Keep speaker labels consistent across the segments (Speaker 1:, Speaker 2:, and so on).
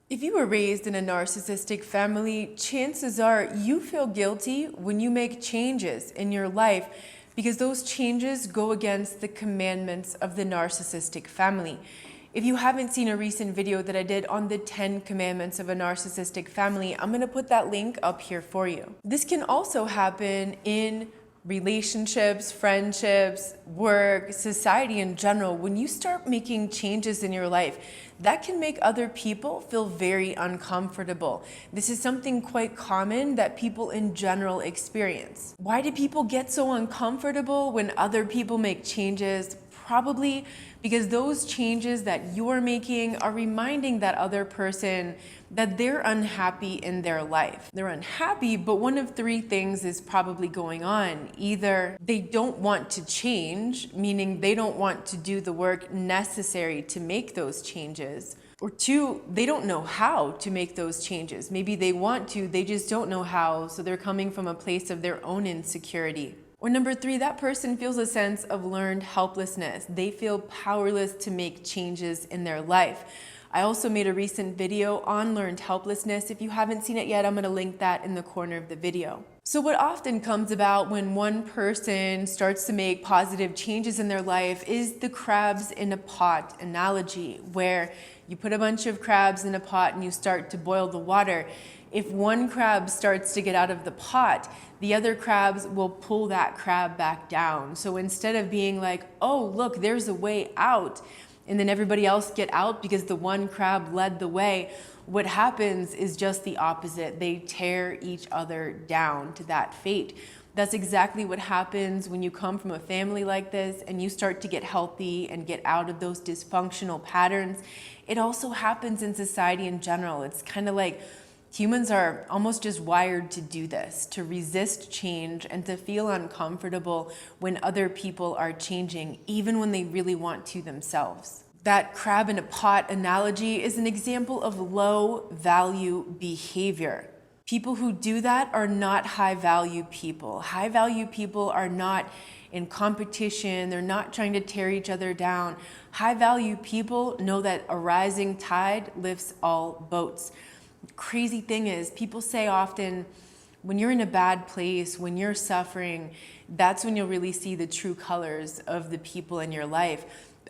Speaker 1: If you were raised in a narcissistic family, chances are you feel guilty when you make changes in your life because those changes go against the commandments of the narcissistic family. If you haven't seen a recent video that I did on the 10 commandments of a narcissistic family, I'm going to put that link up here for you. This can also happen in relationships, friendships, work, society in general. When you start making changes in your life, that can make other people feel very uncomfortable. This is something quite common that people in general experience. Why do people get so uncomfortable when other people make changes? Probably because those changes that you're making are reminding that other person that they're unhappy in their life. They're unhappy, but one of three things is probably going on. Either they don't want to change, meaning they don't want to do the work necessary to make those changes. Or two, they don't know how to make those changes. Maybe they want to, they just don't know how, so they're coming from a place of their own insecurity. Or number three, that person feels a sense of learned helplessness. They feel powerless to make changes in their life. I also made a recent video on learned helplessness. If you haven't seen it yet, I'm going to link that in the corner of the video. So what often comes about when one person starts to make positive changes in their life is the crabs in a pot analogy, where you put a bunch of crabs in a pot and you start to boil the water. If one crab starts to get out of the pot, the other crabs will pull that crab back down. So instead of being like, oh, look, there's a way out, and then everybody else get out because the one crab led the way, what happens is just the opposite. They tear each other down to that fate. That's exactly what happens when you come from a family like this and you start to get healthy and get out of those dysfunctional patterns. It also happens in society in general. It's kind of like humans are almost just wired to do this, to resist change and to feel uncomfortable when other people are changing, even when they really want to themselves. That crab in a pot analogy is an example of low value behavior. People who do that are not high value people. High value people are not in competition. They're not trying to tear each other down. High value people know that a rising tide lifts all boats. Crazy thing is, people say often, when you're in a bad place, when you're suffering, that's when you'll really see the true colors of the people in your life.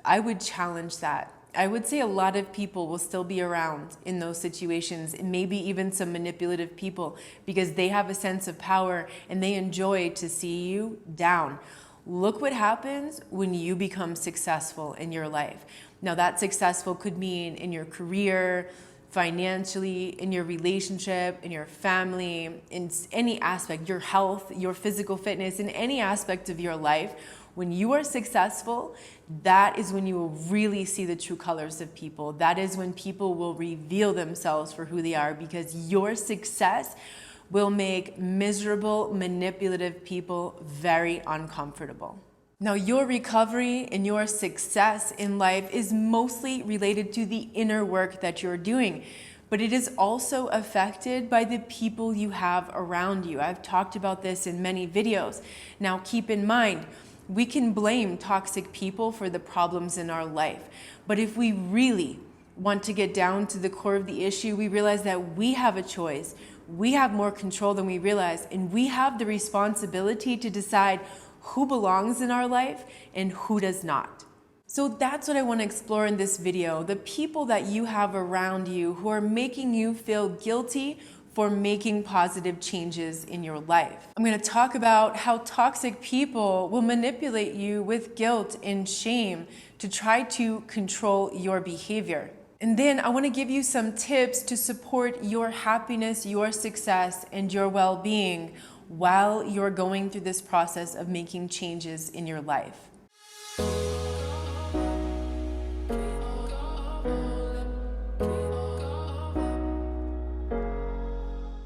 Speaker 1: I would challenge that. I would say a lot of people will still be around in those situations, and maybe even some manipulative people, because they have a sense of power and they enjoy to see you down. Look what happens when you become successful in your life. Now, that successful could mean in your career, financially, in your relationship, in your family, in any aspect, your health, your physical fitness, in any aspect of your life. When you are successful, that is when you will really see the true colors of people. That is when people will reveal themselves for who they are, because your success will make miserable, manipulative people very uncomfortable. Now, your recovery and your success in life is mostly related to the inner work that you're doing, but it is also affected by the people you have around you. I've talked about this in many videos. Now, keep in mind, we can blame toxic people for the problems in our life, but if we really want to get down to the core of the issue, we realize that we have a choice. We have more control than we realize, and we have the responsibility to decide who belongs in our life and who does not. So that's what I want to explore in this video. The people that you have around you who are making you feel guilty for making positive changes in your life. I'm going to talk about how toxic people will manipulate you with guilt and shame to try to control your behavior. And then I want to give you some tips to support your happiness, your success, and your well-being while you're going through this process of making changes in your life.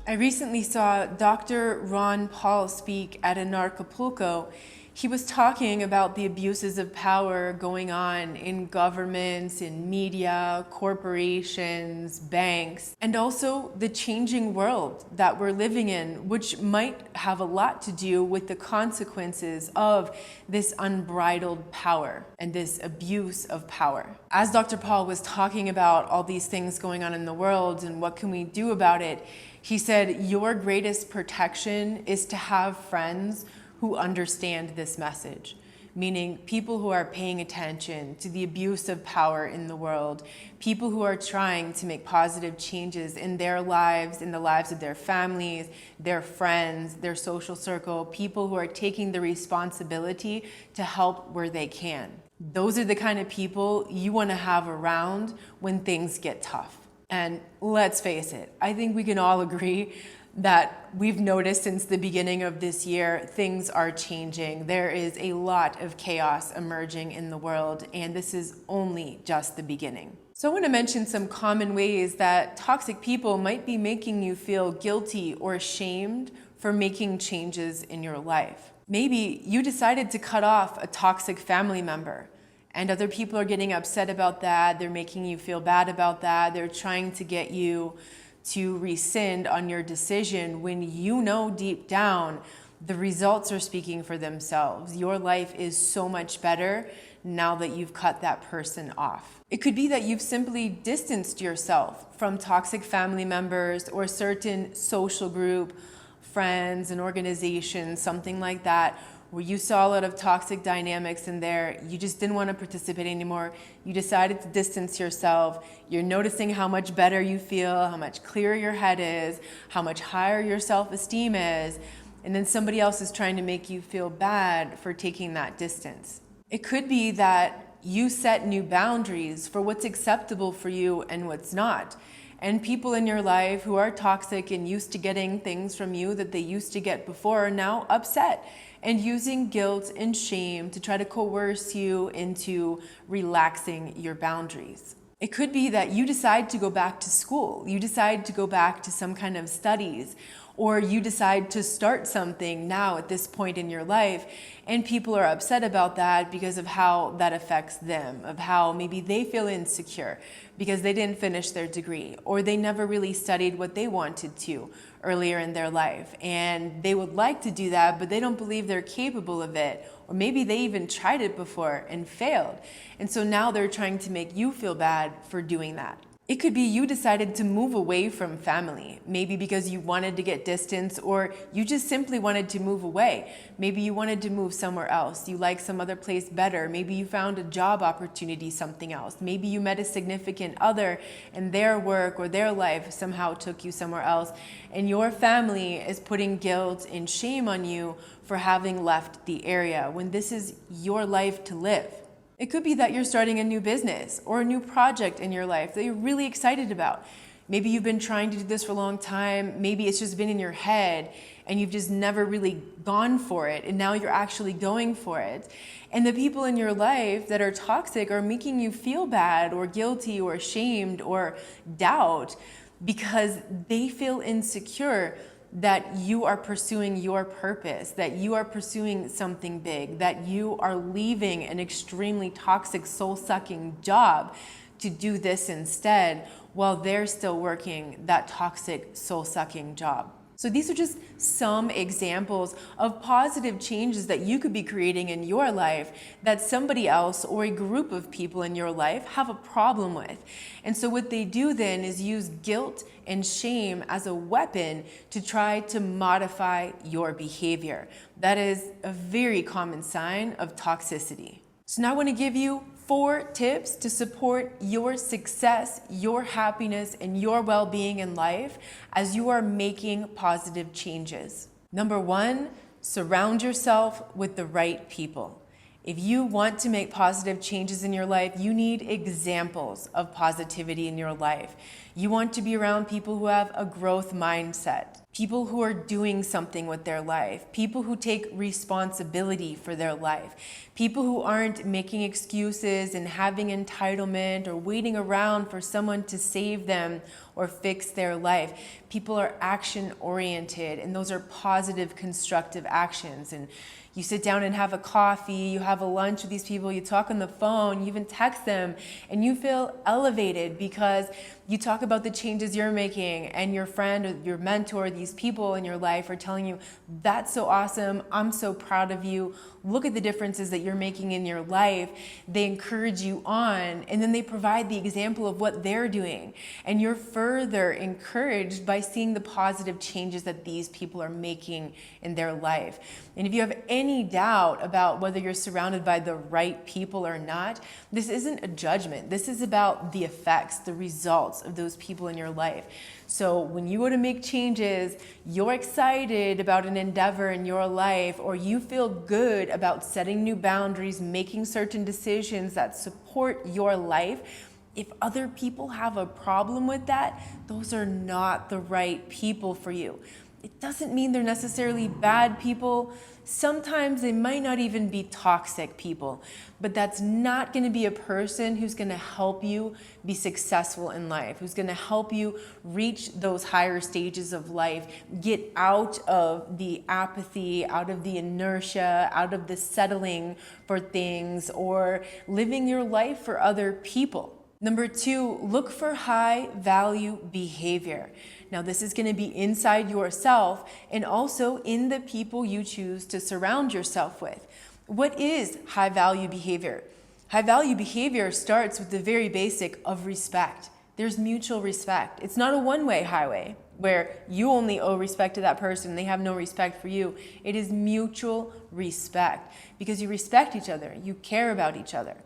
Speaker 1: I recently saw Dr. Ron Paul speak at an Acapulco. He was talking about the abuses of power going on in governments, in media, corporations, banks, and also the changing world that we're living in, which might have a lot to do with the consequences of this unbridled power and this abuse of power. As Dr. Paul was talking about all these things going on in the world and what can we do about it, he said, your greatest protection is to have friends who understand this message, meaning people who are paying attention to the abuse of power in the world, people who are trying to make positive changes in their lives, in the lives of their families, their friends, their social circle, people who are taking the responsibility to help where they can. Those are the kind of people you want to have around when things get tough. And let's face it, I think we can all agree that we've noticed since the beginning of this year, things are changing. There is a lot of chaos emerging in the world, and this is only just the beginning. So I want to mention some common ways that toxic people might be making you feel guilty or ashamed for making changes in your life. Maybe you decided to cut off a toxic family member, and other people are getting upset about that. They're making you feel bad about that. They're trying to get you to rescind on your decision when you know deep down the results are speaking for themselves. Your life is so much better now that you've cut that person off. It could be that you've simply distanced yourself from toxic family members or certain social group, friends and organizations, something like that, where you saw a lot of toxic dynamics in there, you just didn't want to participate anymore, you decided to distance yourself, you're noticing how much better you feel, how much clearer your head is, how much higher your self-esteem is, and then somebody else is trying to make you feel bad for taking that distance. It could be that you set new boundaries for what's acceptable for you and what's not. And people in your life who are toxic and used to getting things from you that they used to get before are now upset and using guilt and shame to try to coerce you into relaxing your boundaries. It could be that you decide to go back to school, you decide to go back to some kind of studies, or you decide to start something now at this point in your life, and people are upset about that because of how that affects them, of how maybe they feel insecure because they didn't finish their degree, or they never really studied what they wanted to earlier in their life, and they would like to do that, but they don't believe they're capable of it, or maybe they even tried it before and failed, and so now they're trying to make you feel bad for doing that. It could be you decided to move away from family, maybe because you wanted to get distance, or you just simply wanted to move away. Maybe you wanted to move somewhere else. You like some other place better. Maybe you found a job opportunity, something else. Maybe you met a significant other and their work or their life somehow took you somewhere else. And your family is putting guilt and shame on you for having left the area when this is your life to live. It could be that you're starting a new business or a new project in your life that you're really excited about. Maybe you've been trying to do this for a long time. Maybe it's just been in your head and you've just never really gone for it, and now you're actually going for it. And the people in your life that are toxic are making you feel bad or guilty or ashamed or doubt because they feel insecure that you are pursuing your purpose, that you are pursuing something big, that you are leaving an extremely toxic, soul-sucking job to do this instead while they're still working that toxic, soul-sucking job. So these are just some examples of positive changes that you could be creating in your life that somebody else or a group of people in your life have a problem with. And so what they do then is use guilt and shame as a weapon to try to modify your behavior. That is a very common sign of toxicity. So now I want to give you 4 tips to support your success, your happiness, and your well-being in life as you are making positive changes. Number 1, surround yourself with the right people. If you want to make positive changes in your life, you need examples of positivity in your life. You want to be around people who have a growth mindset, people who are doing something with their life, people who take responsibility for their life, people who aren't making excuses and having entitlement or waiting around for someone to save them or fix their life. People are action oriented, and those are positive, constructive actions. And you sit down and have a coffee, you have a lunch with these people, you talk on the phone, you even text them, and you feel elevated because you talk about the changes you're making, and your friend or your mentor, these people in your life are telling you, that's so awesome, I'm so proud of you, look at the differences that you're making in your life. They encourage you on, and then they provide the example of what they're doing. And you're further encouraged by seeing the positive changes that these people are making in their life. And if you have any doubt about whether you're surrounded by the right people or not, this isn't a judgment. This is about the effects, the results of those people in your life. So when you go to make changes, you're excited about an endeavor in your life, or you feel good about setting new boundaries, making certain decisions that support your life. If other people have a problem with that, those are not the right people for you. It doesn't mean they're necessarily bad people. Sometimes they might not even be toxic people, but that's not going to be a person who's going to help you be successful in life, who's going to help you reach those higher stages of life, get out of the apathy, out of the inertia, out of the settling for things, or living your life for other people. Number 2, look for high value behavior. Now, this is going to be inside yourself and also in the people you choose to surround yourself with. What is high value behavior? High value behavior starts with the very basic of respect. There's mutual respect. It's not a one-way highway where you only owe respect to that person and they have no respect for you. It is mutual respect because you respect each other, you care about each other.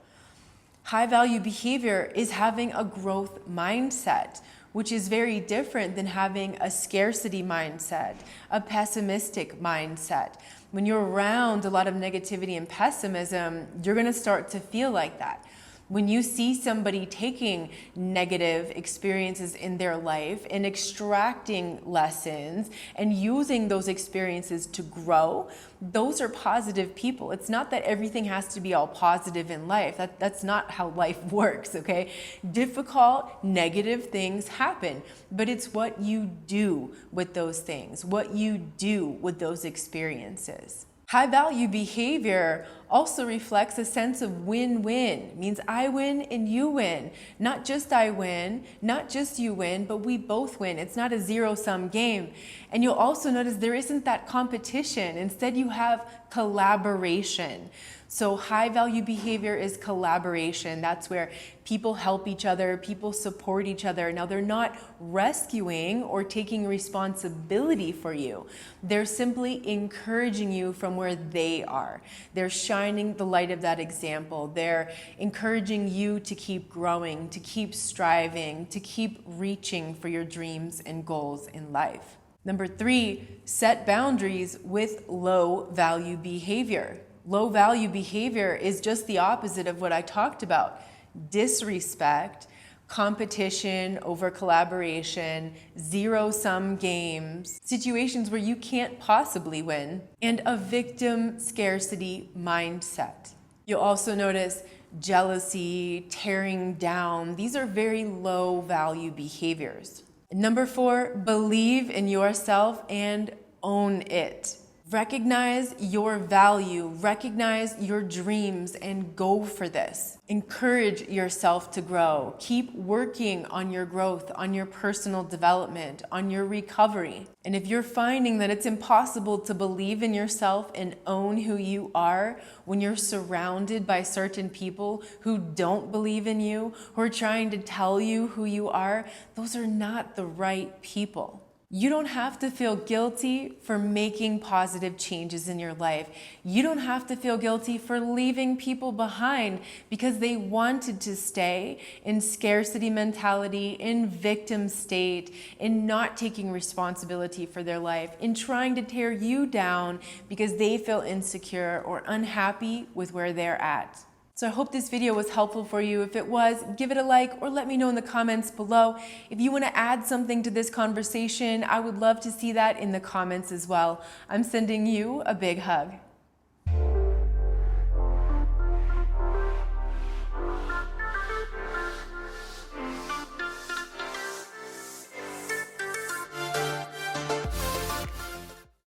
Speaker 1: High value behavior is having a growth mindset, which is very different than having a scarcity mindset, a pessimistic mindset. When you're around a lot of negativity and pessimism, you're going to start to feel like that. When you see somebody taking negative experiences in their life and extracting lessons and using those experiences to grow, those are positive people. It's not that everything has to be all positive in life. That's not how life works, okay? Difficult, negative things happen, but it's what you do with those things, what you do with those experiences. High value behavior also reflects a sense of win-win. It means I win and you win. Not just I win, not just you win, but we both win. It's not a zero-sum game. And you'll also notice there isn't that competition. Instead, you have collaboration. So high value behavior is collaboration. That's where people help each other, people support each other. Now, they're not rescuing or taking responsibility for you. They're simply encouraging you from where they are. They're shining the light of that example. They're encouraging you to keep growing, to keep striving, to keep reaching for your dreams and goals in life. Number 3, set boundaries with low value behavior. Low value behavior is just the opposite of what I talked about. Disrespect, competition over collaboration, zero-sum games, situations where you can't possibly win, and a victim scarcity mindset. You'll also notice jealousy, tearing down. These are very low value behaviors. Number 4, believe in yourself and own it. Recognize your value, recognize your dreams, and go for this. Encourage yourself to grow. Keep working on your growth, on your personal development, on your recovery. And if you're finding that it's impossible to believe in yourself and own who you are when you're surrounded by certain people who don't believe in you, who are trying to tell you who you are, those are not the right people. You don't have to feel guilty for making positive changes in your life. You don't have to feel guilty for leaving people behind because they wanted to stay in scarcity mentality, in victim state, in not taking responsibility for their life, in trying to tear you down because they feel insecure or unhappy with where they're at. So I hope this video was helpful for you. If it was, give it a like or let me know in the comments below. If you want to add something to this conversation, I would love to see that in the comments as well. I'm sending you a big hug.